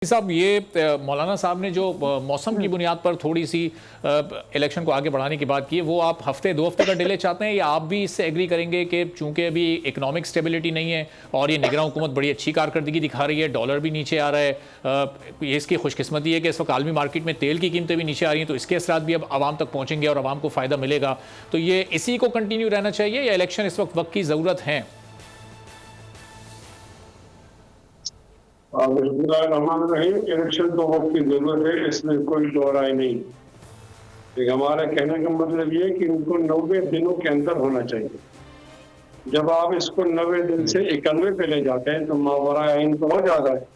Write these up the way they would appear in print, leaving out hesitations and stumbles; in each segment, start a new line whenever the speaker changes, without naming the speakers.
साहब ये मौलाना साहब ने जो मौसम की बुनियाद पर थोड़ी सी इलेक्शन को आगे बढ़ाने की बात की है, वो आप हफ्ते दो हफ्ते का डिले चाहते हैं या आप भी इससे एग्री करेंगे कि चूंकि अभी इकोनॉमिक स्टेबिलिटी नहीं है और ये निगरान हुकूमत बड़ी अच्छी कारकर्दगी दिखा रही है, डॉलर भी नीचे आ रहा है, ये इसकी खुशकिस्मती है कि इस वक्त आलमी मार्केट में तेल की कीमतें भी नीचे आ रही हैं, तो इसके असरात भी अब आवाम तक पहुँचेंगे और आवाम को फ़ायदा मिलेगा, तो ये इसी को कंटिन्यू रहना चाहिए या इलेक्शन इस वक्त की ज़रूरत है?
इलेक्शन तो वक्त की जरूरत है, इसमें कोई दो राय नहीं। लेकिन हमारा कहने का मतलब ये कि इनको 90 दिनों के अंदर होना चाहिए। जब आप इसको 90 दिन से 91 पे ले जाते हैं तो मावरा आइन तो हो जाता है।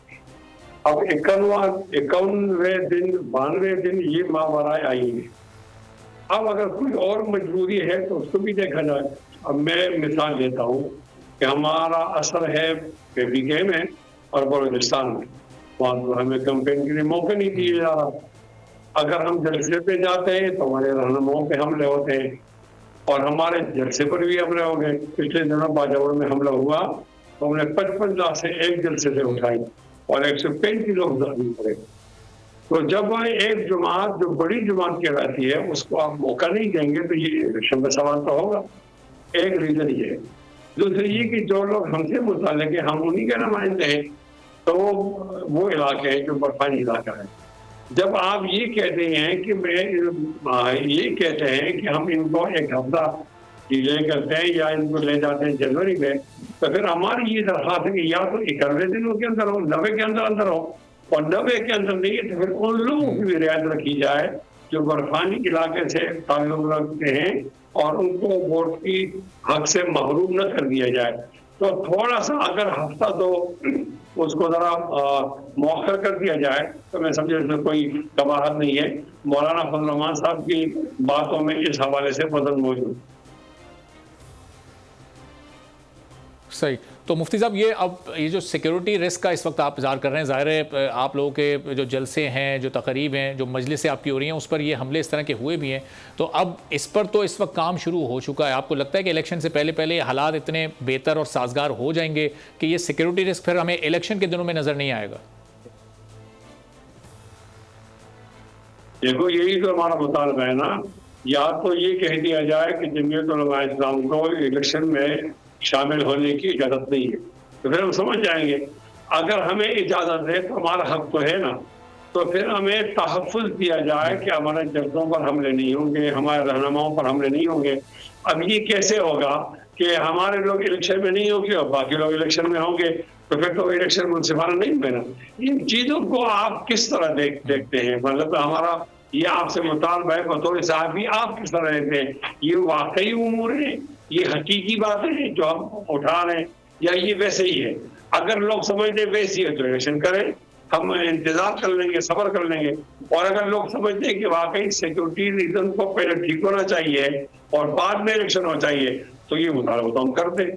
अब 51वें दिन 92 दिन ये मावरा आइन है। अब अगर कोई और मजबूरी है तो उसको भी देखा जाए। अब मैं मिसाल देता हूँ कि हमारा असर है PPK में और बलूचिस्तान में, वहाँ तो हमें कैंपेन के लिए मौका नहीं दिया जा रहा। अगर हम जलसे पे जाते हैं तो हमारे रहनुमाओं पे हमले होते हैं और हमारे जलसे पर भी हमले हो गए। पिछले दिनों बाजावर में हमला हुआ तो हमने 55 लाख से एक जलसे से उठाई और 135 लोग जख्मी पड़े। तो जब एक जमात जो बड़ी जमात कहलाती है उसको आप मौका नहीं देंगे तो ये इलेक्शन में सवाल तो होगा। एक रीजन ये है। दूसरी ये कि जो लोग हमसे मुताल्लिक़ है हम उन्हीं के नुमाइंदे हैं, तो वो इलाके हैं जो बर्फानी इलाका है। जब आप ये कहते हैं कि ये कहते हैं कि हम इनको एक हफ्ता डिले करते हैं या इनको ले जाते हैं जनवरी में, तो फिर हमारी ये दरख्वास्त है कि या तो 91 दिनों के अंदर हो, 90 के अंदर हो, और 90 के अंदर नहीं है तो फिर उन लोगों की भी रियायत रखी जाए जो बर्फानी इलाके से ताल्लुक रखते हैं और उनको वोट की हक से महरूम न कर दिया जाए। तो थोड़ा सा अगर हफ्ता दो उसको जरा मौखर कर दिया जाए तो मैं समझे इसमें कोई कबाहत नहीं है। मौलाना फजल रहमान साहब की बातों में इस हवाले से वजन मौजूद।
सही। तो मुफ्ती साहब ये जो सिक्योरिटी रिस्क का इस वक्त आप इज़हार कर रहे हैं, ज़ाहिर है आप लोगों के जो जलसे हैं, जो तकरीब हैं, जो मजलिसें आपकी हो रही हैं, उस पर ये हमले इस तरह के हुए भी हैं, तो अब इस पर तो इस वक्त काम शुरू हो चुका है। आपको लगता है कि इलेक्शन से पहले पहले हालात इतने बेहतर और साजगार हो जाएंगे कि ये सिक्योरिटी रिस्क फिर हमें इलेक्शन के दिनों में नज़र नहीं आएगा?
देखो, यही तो हमारा मुतालबा है ना। या तो ये कह दिया जाए कि जमीयत उलमा इस्लाम को इलेक्शन में शामिल होने की इजाजत नहीं है, तो फिर हम समझ जाएंगे। अगर हमें इजाजत है तो हमारा हक तो है ना, तो फिर हमें तहफ़्फ़ुज़ दिया जाए कि हमारे जल्सों पर हमले नहीं होंगे, हमारे रहनुमाओं पर हमले नहीं होंगे। अब ये कैसे होगा कि हमारे लोग इलेक्शन में नहीं होंगे और बाकी लोग इलेक्शन में होंगे, तो फिर तो इलेक्शन मुनसिफाना नहीं होगा ना। इन चीज़ों को आप किस तरह देखते हैं? मतलब हमारा ये आपसे मुतालबा है बतौर साहबी, आप किस तरह देखते हैं? ये वाकई उमूर है, ये हकीकी बातें हैं जो हम उठा रहे हैं, या ये वैसे ही है? अगर लोग समझते वैसे ही है तो इलेक्शन करें, हम इंतजार कर लेंगे, सब्र कर लेंगे। और अगर लोग समझते हैं कि वाकई सिक्योरिटी रीजन को पहले ठीक होना चाहिए और बाद में इलेक्शन होना चाहिए, तो ये मुतालबा तो हम कर दें।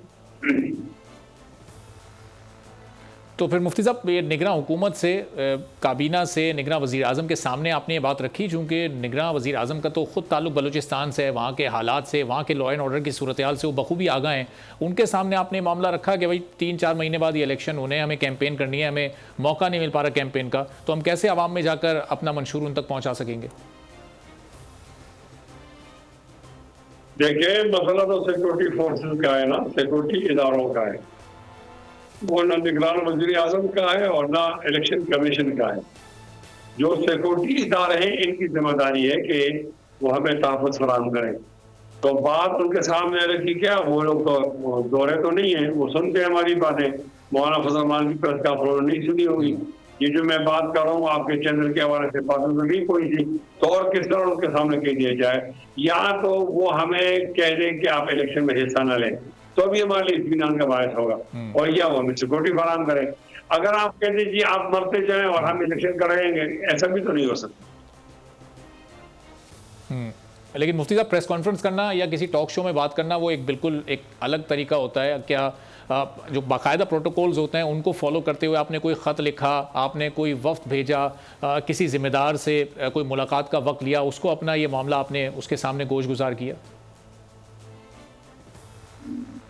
तो फिर मुफ्ती साहब, ये निगरान हुकूमत से, काबीना से, निगरान वज़ीर आज़म के सामने आपने ये बात रखी, चूँकि निगरान वज़ीर आज़म का तो ख़ुद ताल्लुक बलूचिस्तान से है, वहाँ के हालात से, वहाँ के लॉ एंड ऑर्डर की सूरत हाल से वो बखूबी आगाह हैं। उनके सामने आपने मामला रखा कि भाई 3-4 महीने बाद ये इलेक्शन होने हैं, हमें कैंपेन करनी है, हमें मौका नहीं मिल पा रहा कैंपेन का, तो हम कैसे आवाम में जाकर अपना मंशूर उन तक पहुँचा सकेंगे?
देखिए, मसला तो सिक्योरिटी फोर्सेस का है ना, सिक्योरिटी इदारों का है। वो ना निगरान वज़ीर आज़म का है और ना इलेक्शन कमीशन का है। जो सिक्योरिटी इदारे हैं इनकी जिम्मेदारी है कि वो हमें तहफ़्फ़ुज़ फराहम करें। तो बात उनके सामने रखी क्या, वो लोग तो दौरे तो नहीं है, वो सुनते हैं हमारी बातें। मौलाना फजल रहमान की प्रेस कॉन्फ्रेंस नहीं सुनी होगी। ये जो मैं बात कर रहा हूँ आपके चैनल के हवाले से बातें तो नहीं कोई थी, तो और किस तरह उनके सामने कह दिया जाए? या तो वो हमें कह दें कि आप इलेक्शन में हिस्सा न लें, तो अभी हमारे लिए इत्मीनान का बायस होगा, और या वो हमें सिक्योरिटी फराहम करें। अगर आप कहते जी आप मरते जाएं और हम इलेक्शन कराएंगे, ऐसा भी तो नहीं हो सकता।
लेकिन मुफ्ती साहब, प्रेस कॉन्फ्रेंस करना या किसी टॉक शो में बात करना वो बिल्कुल एक अलग तरीका होता है। क्या जो बाकायदा प्रोटोकॉल्स होते हैं उनको फॉलो करते हुए आपने कोई ख़त लिखा, आपने कोई वफ्द भेजा, किसी ज़िम्मेदार से कोई मुलाकात का वक्त लिया, उसको अपना ये मामला आपने उसके सामने गोश गुजार किया?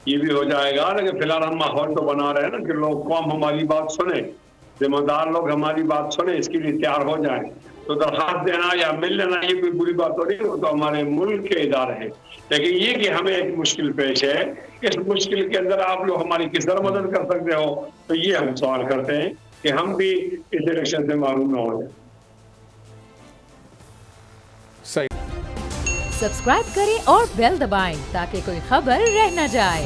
ये भी हो जाएगा, लेकिन फिलहाल हम माहौल तो बना रहे हैं ना कि लोग कौम हमारी बात सुने। ذمہ دار لوگ ہماری بات سنیں، اس کے لیے تیار ہو جائیں. تو درخواست دینا یا مل لینا یہ کوئی بری بات تو نہیں، وہ تو ہمارے ملک کے ادارے ہیں. لیکن یہ کہ ہمیں ایک مشکل پیش ہے، اس مشکل کے اندر آپ لوگ ہماری کس طرح مدد کر سکتے ہو، تو یہ ہم سوال کرتے ہیں کہ ہم بھی اس الیکشن سے معروم نہ ہو جائیں.
صحیح.
سبسکرائب کریں اور بیل دبائیں تاکہ کوئی خبر رہ نہ جائے.